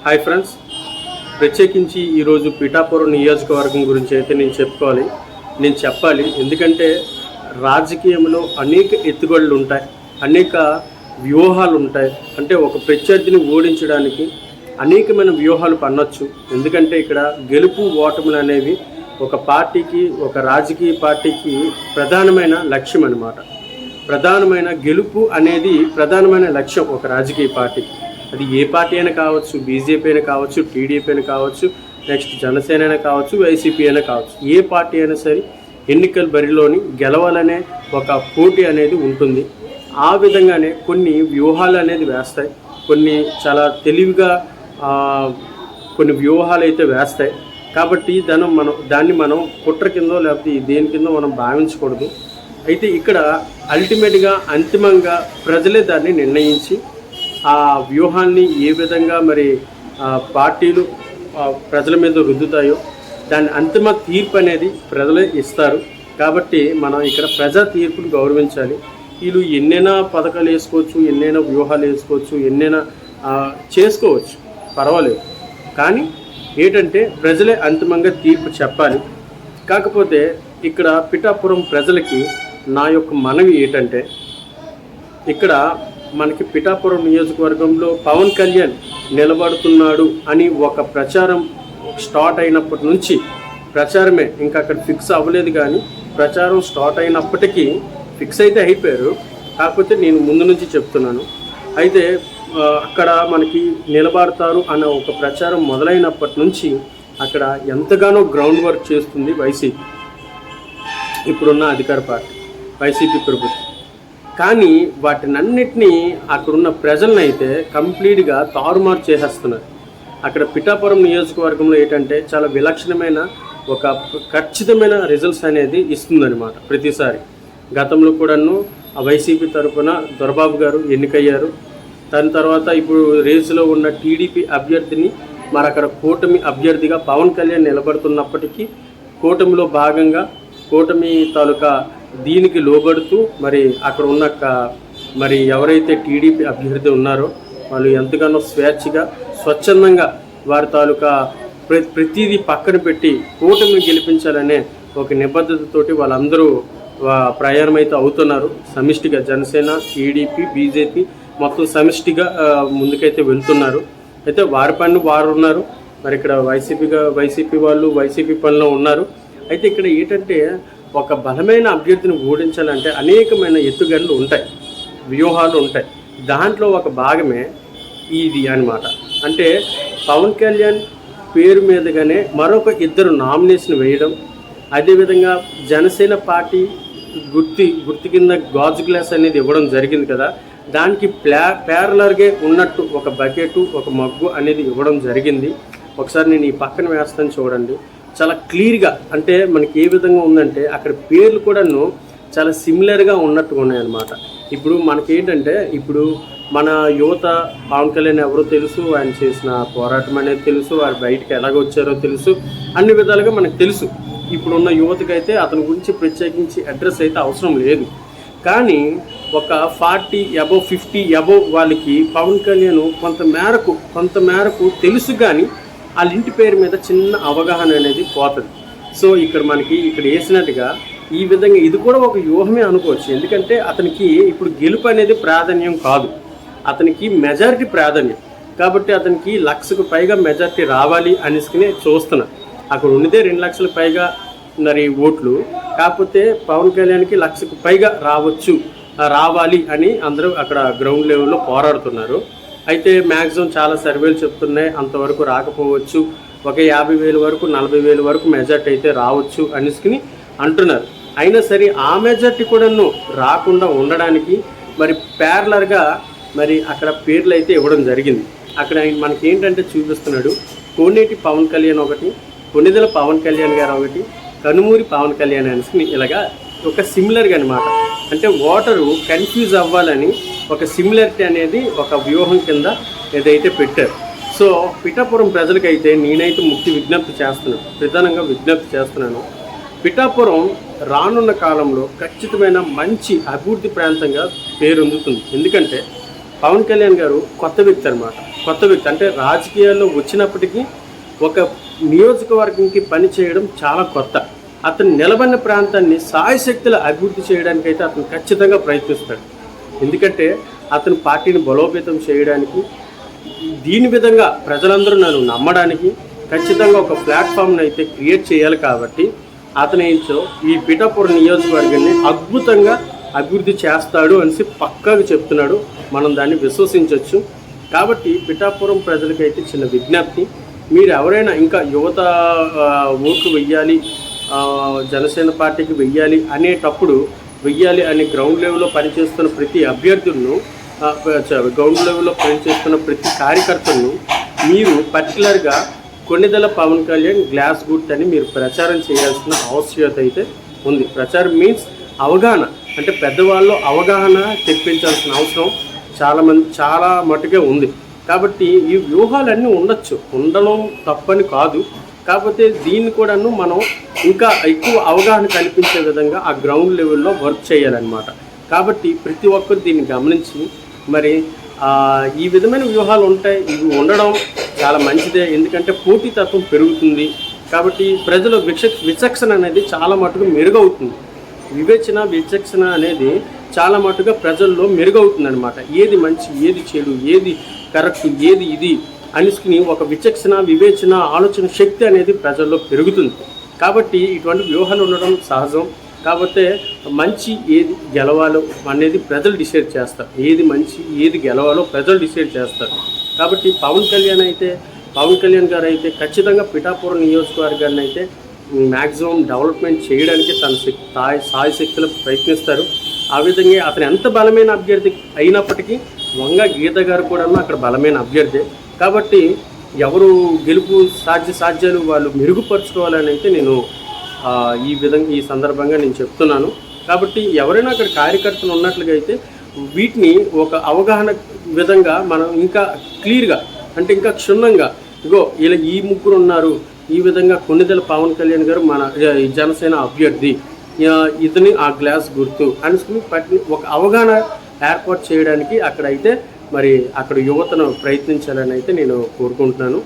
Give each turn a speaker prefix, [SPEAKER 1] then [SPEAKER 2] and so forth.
[SPEAKER 1] Hi friends, ప్రత్యేకించి ఈరోజు పిఠాపురం నియోజకవర్గం గురించి అయితే నేను చెప్పాలి. ఎందుకంటే రాజకీయంలో అనేక ఎత్తుగడలు ఉంటాయి, అనేక వ్యూహాలు ఉంటాయి. అంటే ఒక ప్రత్యర్థిని ఓడించడానికి అనేకమైన వ్యూహాలు పన్నొచ్చు. ఎందుకంటే ఇక్కడ గెలుపు ఓటములు అనేవి ఒక పార్టీకి, ఒక రాజకీయ పార్టీకి ప్రధానమైన లక్ష్యం అన్నమాట. ప్రధానమైన గెలుపు అనేది ప్రధానమైన లక్ష్యం ఒక రాజకీయ పార్టీకి. అది ఏ పార్టీ అయినా కావచ్చు, బీజేపీ అయినా కావచ్చు, టీడీపీ అయినా కావచ్చు, నెక్స్ట్ జనసేన అయినా కావచ్చు, వైసీపీ అయినా కావచ్చు. ఏ పార్టీ అయినా సరే ఎన్నికల బరిలోని గెలవాలనే ఒక పోటీ అనేది ఉంటుంది. ఆ విధంగానే కొన్ని వ్యూహాలు అనేది వేస్తాయి, కొన్ని చాలా తెలివిగా కొన్ని వ్యూహాలు అయితే వేస్తాయి. కాబట్టి దాన్ని మనం కుట్ర కిందో లేకపోతే దేని కిందో మనం భావించకూడదు. అయితే ఇక్కడ అల్టిమేట్గా అంతిమంగా ప్రజలే దాన్ని నిర్ణయించి ఆ వ్యూహాన్ని ఏ విధంగా మరి పార్టీలు ప్రజల మీద రుద్దుతాయో దాని అంతిమ తీర్పు అనేది ప్రజలే ఇస్తారు. కాబట్టి మనం ఇక్కడ ప్రజా తీర్పును గౌరవించాలి. వీళ్ళు ఎన్నైనా పథకాలు వేసుకోవచ్చు, ఎన్నైనా వ్యూహాలు వేసుకోవచ్చు, ఎన్నైనా చేసుకోవచ్చు, పర్వాలేదు. కానీ ఏంటంటే ప్రజలే అంతిమంగా తీర్పు చెప్పాలి. కాకపోతే ఇక్కడ పిఠాపురం ప్రజలకి నా యొక్క మనవి ఏంటంటే, ఇక్కడ మనకి పిఠాపురం నియోజకవర్గంలో పవన్ కళ్యాణ్ నిలబడుతున్నాడు అని ఒక ప్రచారం స్టార్ట్ అయినప్పటి నుంచి, ప్రచారమే ఇంకా అక్కడ ఫిక్స్ అవ్వలేదు, కానీ ప్రచారం స్టార్ట్ అయినప్పటికీ ఫిక్స్ అయితే అయిపోయారు. కాకపోతే నేను ముందు నుంచి చెప్తున్నాను. అయితే అక్కడ మనకి నిలబడతారు అన్న ఒక ప్రచారం మొదలైనప్పటి నుంచి అక్కడ ఎంతగానో గ్రౌండ్ వర్క్ చేస్తుంది వైసీపీ, ఇప్పుడున్న అధికార పార్టీ వైసీపీ ప్రభుత్వం. కానీ వాటినన్నిటినీ అక్కడున్న ప్రజలను అయితే కంప్లీట్గా తారుమారు చేసేస్తున్నారు. అక్కడ పిఠాపురం నియోజకవర్గంలో ఏంటంటే చాలా విలక్షణమైన ఒక ఖచ్చితమైన రిజల్ట్స్ అనేది ఇస్తుందన్నమాట ప్రతిసారి. గతంలో కూడాను ఆ వైసీపీ తరఫున దొరబాబు గారు ఎన్నికయ్యారు. దాని తర్వాత ఇప్పుడు రేసులో ఉన్న టీడీపీ అభ్యర్థిని మరి అక్కడ కూటమి అభ్యర్థిగా పవన్ కళ్యాణ్ నిలబడుతున్నప్పటికీ కూటమిలో భాగంగా కూటమి తాలూకా దీనికి లోబడుతూ మరి అక్కడ ఉన్న మరి ఎవరైతే టీడీపీ అభ్యర్థి ఉన్నారో వాళ్ళు ఎంతగానో స్వేచ్ఛగా స్వచ్ఛందంగా వారి తాలూకా ప్రతిదీ పక్కన పెట్టి కూటమిని గెలిపించాలనే ఒక నిబద్ధతతోటి వాళ్ళందరూ ప్రయాణమైతే అవుతున్నారు. సమిష్టిగా జనసేన, టీడీపీ, బీజేపీ మొత్తం సమిష్టిగా ముందుకైతే వెళ్తున్నారు. అయితే వారి పని వారు ఉన్నారు, మరి ఇక్కడ వైసీపీ వాళ్ళు వైసీపీ పనిలో ఉన్నారు. అయితే ఇక్కడ ఏంటంటే ఒక బలమైన అభ్యర్థిని ఓడించాలంటే అనేకమైన ఎత్తుగడలు ఉంటాయి, వ్యూహాలు ఉంటాయి. దాంట్లో ఒక భాగమే ఇది అన్నమాట. అంటే పవన్ కళ్యాణ్ పేరు మీదుగానే మరొక 2 నామినేషన్ వేయడం, అదేవిధంగా జనసేన పార్టీ గుర్తు కింద గాజు గ్లాస్ అనేది ఇవ్వడం జరిగింది కదా, దానికి ప్యారలర్గా ఉన్నట్టు ఒక బకెట్, ఒక మగ్గు అనేది ఇవ్వడం జరిగింది. ఒకసారి నేను ఈ పక్కన వేస్తాను చూడండి, చాలా క్లియర్గా. అంటే మనకి ఏ విధంగా ఉందంటే అక్కడ పేర్లు కూడాను చాలా సిమిలర్గా ఉన్నట్టుగా ఉన్నాయన్నమాట. ఇప్పుడు మనకేంటంటే ఇప్పుడు మన యువత పవన్ కళ్యాణ్ ఎవరో తెలుసు, ఆయన చేసిన పోరాటం అనేది తెలుసు, వారు బయటకు ఎలాగ వచ్చారో తెలుసు, అన్ని విధాలుగా మనకు తెలుసు. ఇప్పుడున్న యువతకైతే అతని గురించి ప్రత్యేకించి అడ్రస్ అయితే అవసరం లేదు. కానీ ఒక 40 అబోవ్ 50 అబోవ్ వాళ్ళకి పవన్ కళ్యాణ్ కొంత మేరకు తెలుసు, కానీ వాళ్ళ ఇంటి పేరు మీద చిన్న అవగాహన అనేది పోతుంది. సో ఇక్కడ వేసినట్టుగా ఈ విధంగా ఇది కూడా ఒక వ్యూహమే అనుకోవచ్చు. ఎందుకంటే అతనికి ఇప్పుడు గెలుపు అనేది ప్రాధాన్యం కాదు, అతనికి మెజారిటీ ప్రాధాన్యం. కాబట్టి అతనికి 1 లక్షకు పైగా మెజారిటీ రావాలి అనేసుకునే చూస్తున్నా. అక్కడ ఉన్నదే 2 లక్షల పైగా మరి ఓట్లు. కాకపోతే పవన్ కళ్యాణ్కి 1 లక్షకు పైగా రావాలి అని అందరూ అక్కడ గ్రౌండ్ లెవెల్లో పోరాడుతున్నారు. అయితే మ్యాక్సిమం చాలా సర్వేలు చెప్తున్నాయి అంతవరకు రాకపోవచ్చు, ఒక 50,000 వరకు 40,000 వరకు మెజార్టీ అయితే రావచ్చు అనేసుకుని అంటున్నారు. అయినా సరే ఆ మెజార్టీ కూడాను రాకుండా ఉండడానికి మరి ప్యారలర్గా మరి అక్కడ పేర్లు అయితే ఇవ్వడం జరిగింది. అక్కడ మనకి ఏంటంటే చూపిస్తున్నాడు, కోనేటి పవన్ కళ్యాణ్ ఒకటి, కొన్నిదెల పవన్ కళ్యాణ్ గారు ఒకటి, కనుమూరి పవన్ కళ్యాణ్ అనేసుకుని ఇలాగా ఒక సిమిలర్గా అనమాట. అంటే ఓటరు కన్ఫ్యూజ్ అవ్వాలని ఒక సిమిలారిటీ అనేది ఒక వ్యూహం కింద ఏదైతే పెట్టారు. సో పిఠాపురం ప్రజలకైతే నేనైతే ప్రధానంగా విజ్ఞప్తి చేస్తున్నాను. పిఠాపురం రానున్న కాలంలో ఖచ్చితమైన మంచి అభివృద్ధి ప్రాంతంగా పేరొందుతుంది. ఎందుకంటే పవన్ కళ్యాణ్ గారు కొత్త వ్యక్తి అనమాట. కొత్త వ్యక్తి అంటే రాజకీయాల్లో వచ్చినప్పటికీ ఒక నియోజకవర్గంకి పని చేయడం చాలా కొత్త. అతను నిలబడిన ప్రాంతాన్ని సాయశక్తుల అభివృద్ధి చేయడానికైతే అతను ఖచ్చితంగా ప్రయత్నిస్తాడు. ఎందుకంటే అతను పార్టీని బలోపేతం చేయడానికి, దీని విధంగా ప్రజలందరూ నన్ను నమ్మడానికి ఖచ్చితంగా ఒక ప్లాట్ఫామ్ని అయితే క్రియేట్ చేయాలి. కాబట్టి అతను ఏంటో ఈ పిఠాపురం నియోజకవర్గాన్ని అద్భుతంగా అభివృద్ధి చేస్తాడు అనేసి పక్కాగా చెప్తున్నాడు. మనం దాన్ని విశ్వసించవచ్చు. కాబట్టి పిఠాపురం ప్రజలకైతే చిన్న విజ్ఞప్తి, మీరు ఎవరైనా ఇంకా యువత ఓట్లు వెయ్యాలి, జనసేన పార్టీకి వెయ్యాలి అనేటప్పుడు, వెయ్యాలి అని గ్రౌండ్ లెవెల్లో పనిచేస్తున్న ప్రతి అభ్యర్థులను, గ్రౌండ్ లెవెల్లో పనిచేస్తున్న ప్రతి కార్యకర్తలను మీరు పర్టికులర్గా కొణిదెల పవన్ కళ్యాణ్ గ్లాస్ గుర్తు అని మీరు ప్రచారం చేయాల్సిన ఆవశ్యకత అయితే ఉంది. ప్రచారం మీన్స్ అవగాహన, అంటే పెద్దవాళ్ళు అవగాహన తెప్పించాల్సిన అవసరం చాలా మటుకే ఉంది. కాబట్టి ఈ వ్యూహాలన్నీ ఉండడం తప్పని కాదు. కాకపోతే దీన్ని కూడాను మనం ఇంకా ఎక్కువ అవగాహన కల్పించే విధంగా ఆ గ్రౌండ్ లెవెల్లో వర్క్ చేయాలన్నమాట. కాబట్టి ప్రతి ఒక్కరు దీన్ని గమనించి మరి ఈ విధమైన వ్యూహాలు ఉంటాయి. ఇవి ఉండడం చాలా మంచిదే. ఎందుకంటే పోటీతత్వం పెరుగుతుంది. కాబట్టి ప్రజల విచక్షణ అనేది చాలా మటుకు మెరుగవుతుంది. విచక్షణ అనేది చాలా మటుగా ప్రజల్లో మెరుగవుతుంది అనమాట. ఏది మంచి, ఏది చెడు, ఏది కరెక్ట్, ఏది ఇది అనుకుని ఒక వివేచన, ఆలోచన శక్తి అనేది ప్రజల్లో పెరుగుతుంది. కాబట్టి ఇటువంటి వ్యూహాలు ఉండడం సహజం. కాకపోతే మంచి ఏది గెలవాలో అనేది ప్రజలు డిసైడ్ చేస్తారు. ఏది మంచి, ఏది గెలవాలో ప్రజలు డిసైడ్ చేస్తారు. కాబట్టి పవన్ కళ్యాణ్ గారు అయితే ఖచ్చితంగా పిఠాపురం నియోజకవర్గాన్ని అయితే మ్యాక్సిమం డెవలప్మెంట్ చేయడానికి తన సాయశక్తులు ప్రయత్నిస్తారు. ఆ విధంగా అతను ఎంత బలమైన అభ్యర్థి అయినప్పటికీ వంగ గీత గారు కూడా అక్కడ బలమైన అభ్యర్థి. కాబట్టి ఎవరు గెలుపు సాధ్యాలు వాళ్ళు మెరుగుపరుచుకోవాలని అయితే నేను ఈ సందర్భంగా నేను చెప్తున్నాను. కాబట్టి ఎవరైనా అక్కడ కార్యకర్తలు ఉన్నట్లుగా అయితే వీటిని ఒక అవగాహన విధంగా మనం ఇంకా క్లియర్గా, అంటే ఇంకా క్షుణ్ణంగా, ఇలా ఈ ముగ్గురు ఉన్నారు, ఈ విధంగా కొణిదెల పవన్ కళ్యాణ్ గారు మన జనసేన అభ్యర్థి, ఇతని ఆ గ్లాస్ గుర్తు అనుకుని ఒక అవగాహన ఏర్పాటు చేయడానికి అక్కడ యువతను ప్రయత్నించాలని అయితే నేను కోరుకుంటున్నాను.